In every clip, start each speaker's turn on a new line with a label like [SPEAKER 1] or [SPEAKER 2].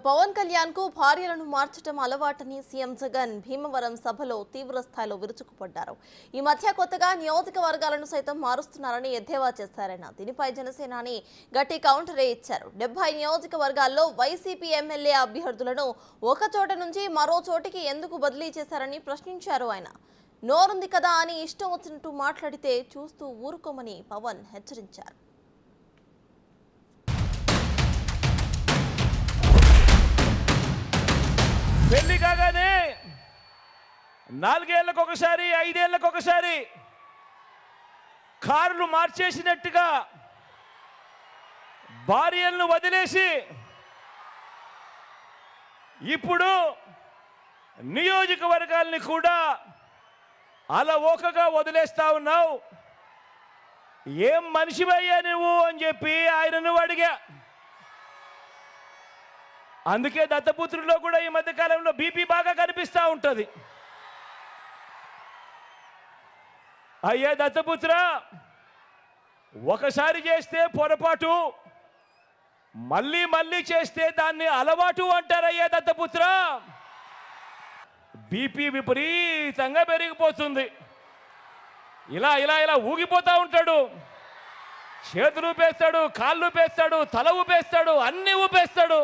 [SPEAKER 1] పవన్ కళ్యాణ్ కు భార్యలను మార్చడం అలవాటని సీఎం జగన్ భీమవరం సభలో తీవ్ర స్థాయిలో విరుచుకుపడ్డారు. ఈ మధ్య కొత్తగా నియోజకవర్గాలను సైతం మారుస్తున్నారని ఎద్దేవా చేశారాయన. దీనిపై జనసేనాని గట్టి కౌంటరే ఇచ్చారు. 70 నియోజకవర్గాల్లో వైసీపీ ఎమ్మెల్యే అభ్యర్థులను ఒక చోట నుంచి మరో చోటికి ఎందుకు బదిలీ చేశారని ప్రశ్నించారు ఆయన. నోరుంది కదా అని ఇష్టం వచ్చినట్టు మాట్లాడితే చూస్తూ ఊరుకోమని పవన్ హెచ్చరించారు.
[SPEAKER 2] పెళ్లి కాగానే 4 ఏళ్లకు ఒకసారి 5 ఏళ్లకు ఒకసారి కార్లు మార్చేసినట్టుగా భార్యలను వదిలేసి ఇప్పుడు నియోజకవర్గాల్ని కూడా అలవోకగా వదిలేస్తా ఉన్నావు. ఏం మనిషివయ్యా నువ్వు అని చెప్పి ఆయనను అడిగా. అందుకే దత్తపుత్రుల్లో కూడా ఈ మధ్య కాలంలో బీపీ బాగా కనిపిస్తూ ఉంటుంది. అయ్యా దత్తపుత్ర, ఒకసారి చేస్తే పొరపాటు, మళ్ళీ మళ్ళీ చేస్తే దాన్ని అలవాటు అంటారయ్యా దత్తపుత్ర. బీపీ విపరీతంగా పెరిగిపోతుంది. ఇలా ఇలా ఇలా ఊగిపోతూ ఉంటాడు. చేతులు ఊపేస్తాడు, కాళ్ళు ఊపేస్తాడు, తల ఊపేస్తాడు, అన్నీ ఊపేస్తాడు.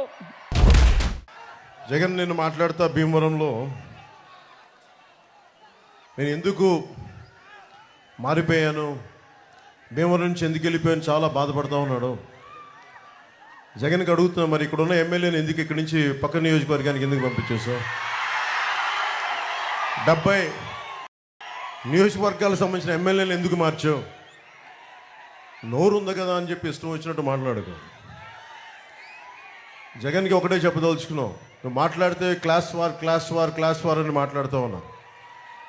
[SPEAKER 3] జగన్ నేను మాట్లాడుతా భీమవరంలో నేను ఎందుకు మారిపోయాను, భీమవరం నుంచి ఎందుకు వెళ్ళిపోయాను చాలా బాధపడతా ఉన్నాడు. జగన్కి అడుగుతున్నా, మరి ఇక్కడ ఉన్న ఎమ్మెల్యేని ఎందుకు ఇక్కడి నుంచి పక్క నియోజకవర్గానికి ఎందుకు పంపించేసావు? 70 నియోజకవర్గాలకు సంబంధించిన ఎమ్మెల్యేని ఎందుకు మార్చావు? నోరు ఉంది కదా అని చెప్పి ఇష్టం వచ్చినట్టు మాట్లాడుకో. జగన్కి ఒకటే చెప్పదలుచుకున్నావు, నువ్వు మాట్లాడితే క్లాస్ వార్ అని మాట్లాడుతూ ఉన్నావు.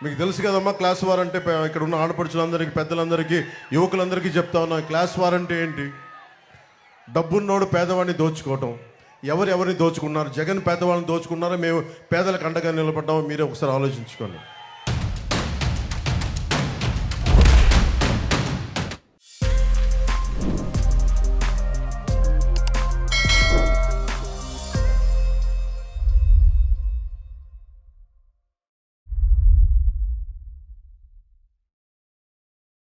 [SPEAKER 3] మీకు తెలుసు కదమ్మా, క్లాస్ వార్ అంటే ఇక్కడ ఉన్న ఆడపడుచులందరికీ, పెద్దలందరికీ, యువకులందరికీ చెప్తా ఉన్నా. క్లాస్ వార్ అంటే ఏంటి? డబ్బున్నోడు పేదవాడిని దోచుకోవటం. ఎవరిని దోచుకున్నారు? జగన్ పేదవాళ్ళని దోచుకున్నారా, మేము పేదలకు అండగా నిలబడ్డామో మీరే ఒకసారి ఆలోచించుకోండి.